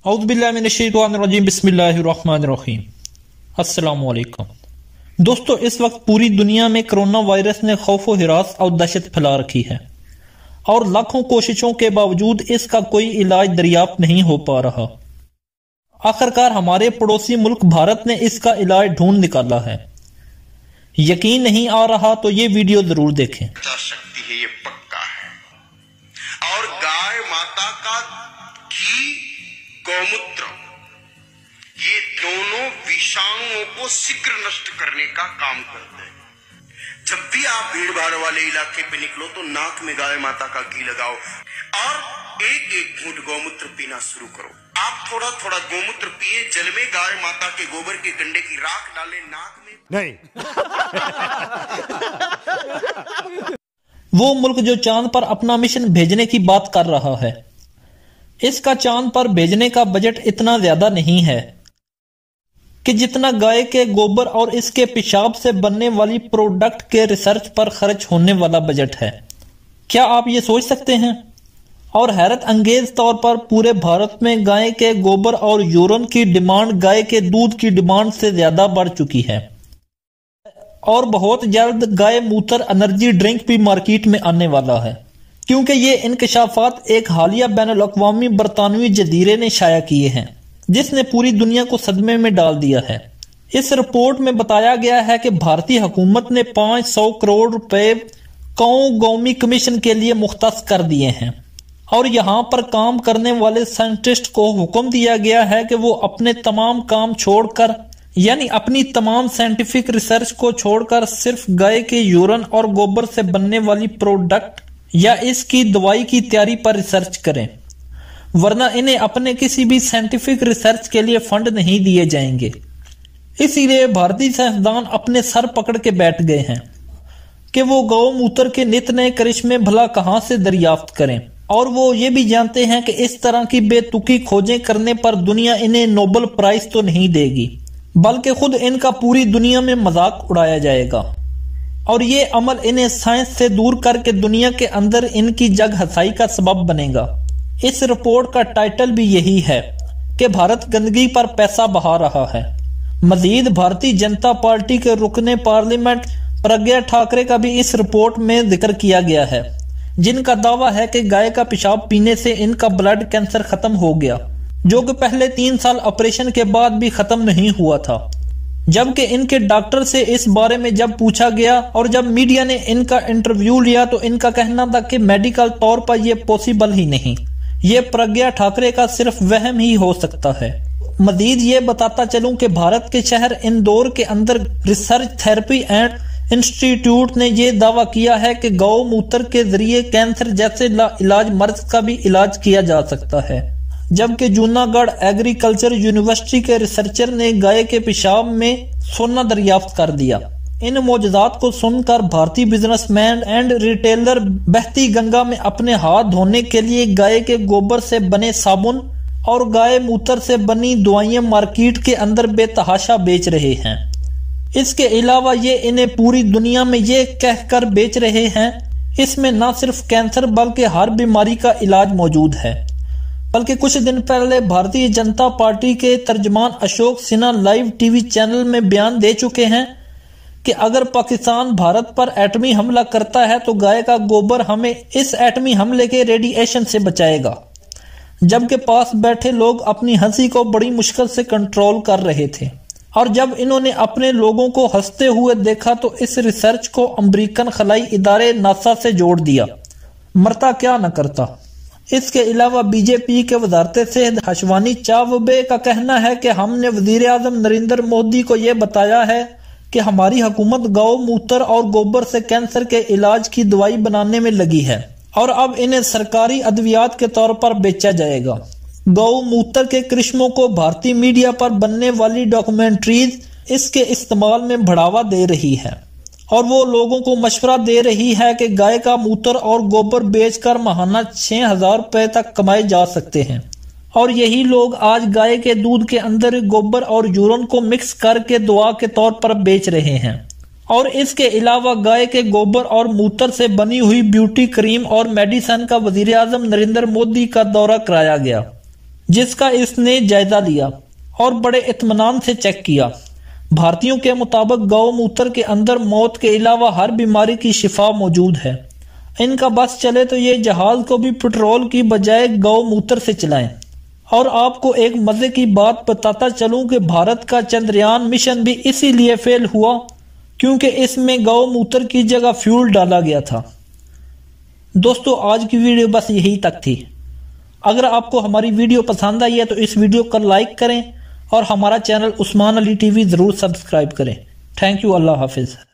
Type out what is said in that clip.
اعوذ باللہ من الشیطان الرجیم بسم اللہ الرحمن الرحیم۔ السلام علیکم دوستو، اس وقت پوری دنیا میں کرونا وائرس نے خوف و ہراس اور دہشت پھیلا رکھی ہے اور لاکھوں کوششوں کے باوجود اس کا کوئی علاج دریافت نہیں ہو پا رہا۔ آخرکار ہمارے پڑوسی ملک بھارت نے اس کا علاج ڈھونڈ نکالا ہے۔ یقین نہیں آ رہا تو یہ ویڈیو ضرور دیکھیں۔ شکتی ہے، یہ پکا ہے، اور گائے ماتا کا گھی، گوموتر، یہ دونوں وشاؤں کو شیغر نشٹ کرنے کا کام کرتے ہیں۔ جب بھی آپ بھیڑ بھاڑ والے علاقے پہ نکلو تو ناک میں گائے ماتا کا گھی لگاؤ اور ایک ایک گھونٹ گوموتر پینا شروع کرو۔ آپ تھوڑا تھوڑا گوموتر پیے، جل میں گائے ماتا کے گوبر کے کنڈے کی راکھ ڈالیں ناک میں۔ نہیں وہ ملک جو چاند پر اپنا مشن بھیجنے کی بات کر رہا ہے، اس کا چاند پر بھیجنے کا بجٹ اتنا زیادہ نہیں ہے کہ جتنا گائے کے گوبر اور اس کے پیشاب سے بننے والی پروڈکٹ کے ریسرچ پر خرچ ہونے والا بجٹ ہے۔ کیا آپ یہ سوچ سکتے ہیں؟ اور حیرت انگیز طور پر پورے بھارت میں گائے کے گوبر اور یورین کی ڈیمانڈ گائے کے دودھ کی ڈیمانڈ سے زیادہ بڑھ چکی ہے، اور بہت جلد گائے موتر انرجی ڈرنک بھی مارکیٹ میں آنے والا ہے، کیونکہ یہ انکشافات ایک حالیہ بین الاقوامی برطانوی جزیرے نے شائع کیے ہیں جس نے پوری دنیا کو صدمے میں ڈال دیا ہے۔ اس رپورٹ میں بتایا گیا ہے کہ بھارتی حکومت نے 500 کروڑ روپے قومی کمیشن کے لیے مختص کر دیے ہیں، اور یہاں پر کام کرنے والے سائنٹسٹ کو حکم دیا گیا ہے کہ وہ اپنے تمام کام چھوڑ کر، یعنی اپنی تمام سائنٹیفک ریسرچ کو چھوڑ کر صرف گائے کے یورین اور گوبر سے بننے والی پروڈکٹ یا اس کی دوائی کی تیاری پر ریسرچ کریں، ورنہ انہیں اپنے کسی بھی سائنٹیفک ریسرچ کے لیے فنڈ نہیں دیے جائیں گے۔ اسی لیے بھارتی سائنسدان اپنے سر پکڑ کے بیٹھ گئے ہیں کہ وہ گو موتر کے نت نئے کرشمے بھلا کہاں سے دریافت کریں، اور وہ یہ بھی جانتے ہیں کہ اس طرح کی بے تکی کھوجیں کرنے پر دنیا انہیں نوبل پرائز تو نہیں دے گی، بلکہ خود ان کا پوری دنیا میں مذاق اڑایا جائے گا، اور یہ عمل انہیں سائنس سے دور کر کے دنیا کے اندر ان کی جگ ہسائی کا سبب بنے گا۔ اس رپورٹ کا ٹائٹل بھی یہی ہے کہ بھارت گندگی پر پیسہ بہا رہا ہے۔ مزید بھارتی جنتا پارٹی کے رکن پارلیمنٹ پرگیہ ٹھاکرے کا بھی اس رپورٹ میں ذکر کیا گیا ہے، جن کا دعویٰ ہے کہ گائے کا پیشاب پینے سے ان کا بلڈ کینسر ختم ہو گیا، جو کہ پہلے 3 سال آپریشن کے بعد بھی ختم نہیں ہوا تھا، جبکہ ان کے ڈاکٹر سے اس بارے میں جب پوچھا گیا اور جب میڈیا نے ان کا انٹرویو لیا تو ان کا کہنا تھا کہ میڈیکل طور پر یہ پوسیبل ہی نہیں، یہ پرگیہ ٹھاکرے کا صرف وہم ہی ہو سکتا ہے۔ مزید یہ بتاتا چلوں کہ بھارت کے شہر اندور کے اندر ریسرچ تھراپی اینڈ انسٹیٹیوٹ نے یہ دعویٰ کیا ہے کہ گو موتر کے ذریعے کینسر جیسے لا علاج مرض کا بھی علاج کیا جا سکتا ہے، جبکہ جوناگڑھ ایگریکلچر یونیورسٹی کے ریسرچر نے گائے کے پیشاب میں سونا دریافت کر دیا۔ ان معجزات کو سن کر بھارتی بزنس مین اینڈ ریٹیلر بہتی گنگا میں اپنے ہاتھ دھونے کے لیے گائے کے گوبر سے بنے صابن اور گائے موتر سے بنی دوائیں مارکیٹ کے اندر بے تحاشا بیچ رہے ہیں۔ اس کے علاوہ یہ انہیں پوری دنیا میں یہ کہہ کر بیچ رہے ہیں اس میں نہ صرف کینسر بلکہ ہر بیماری کا علاج موجود ہے۔ بلکہ کچھ دن پہلے بھارتی جنتا پارٹی کے ترجمان Ashok Sinha live TV channel میں بیان دے چکے ہیں کہ اگر پاکستان بھارت پر ایٹمی حملہ کرتا ہے تو گائے کا گوبر ہمیں اس ایٹمی حملے کے ریڈیئیشن سے بچائے گا، جبکہ پاس بیٹھے لوگ اپنی ہنسی کو بڑی مشکل سے کنٹرول کر رہے تھے، اور جب انہوں نے اپنے لوگوں کو ہنستے ہوئے دیکھا تو اس ریسرچ کو امریکن خلائی ادارے ناسا سے جوڑ دیا، مرتا کیا نہ کرتا۔ اس کے علاوہ بی جے پی کے وزارت صحت اشوانی چاوبے کا کہنا ہے کہ ہم نے وزیر اعظم نریندر مودی کو یہ بتایا ہے کہ ہماری حکومت گو موتر اور گوبر سے کینسر کے علاج کی دوائی بنانے میں لگی ہے، اور اب انہیں سرکاری ادویات کے طور پر بیچا جائے گا۔ گو موتر کے کرشموں کو بھارتی میڈیا پر بننے والی ڈاکومنٹریز اس کے استعمال میں بڑھاوا دے رہی ہے، اور وہ لوگوں کو مشورہ دے رہی ہے کہ گائے کا موتر اور گوبر بیچ کر ماہانہ 6000 روپے تک کمائے جا سکتے ہیں، اور یہی لوگ آج گائے کے دودھ کے اندر گوبر اور یورین کو مکس کر کے دوا کے طور پر بیچ رہے ہیں۔ اور اس کے علاوہ گائے کے گوبر اور موتر سے بنی ہوئی بیوٹی کریم اور میڈیسن کا وزیر اعظم نریندر مودی کا دورہ کرایا گیا۔ جس کا اس نے جائزہ لیا اور بڑے اطمینان سے چیک کیا۔ بھارتیوں کے مطابق گو موتر کے اندر موت کے علاوہ ہر بیماری کی شفا موجود ہے۔ ان کا بس چلے تو یہ جہاز کو بھی پٹرول کی بجائے گو موتر سے چلائیں۔ اور آپ کو ایک مزے کی بات بتاتا چلوں کہ بھارت کا چندریان مشن بھی اسی لیے فیل ہوا کیونکہ اس میں گو موتر کی جگہ فیول ڈالا گیا تھا۔ دوستو آج کی ویڈیو بس یہی تک تھی۔ اگر آپ کو ہماری ویڈیو پسند آئی ہے تو اس ویڈیو کو لائک کریں اور ہمارا چینل عثمان علی ٹی وی ضرور سبسکرائب کریں۔ تھینک یو، اللہ حافظ۔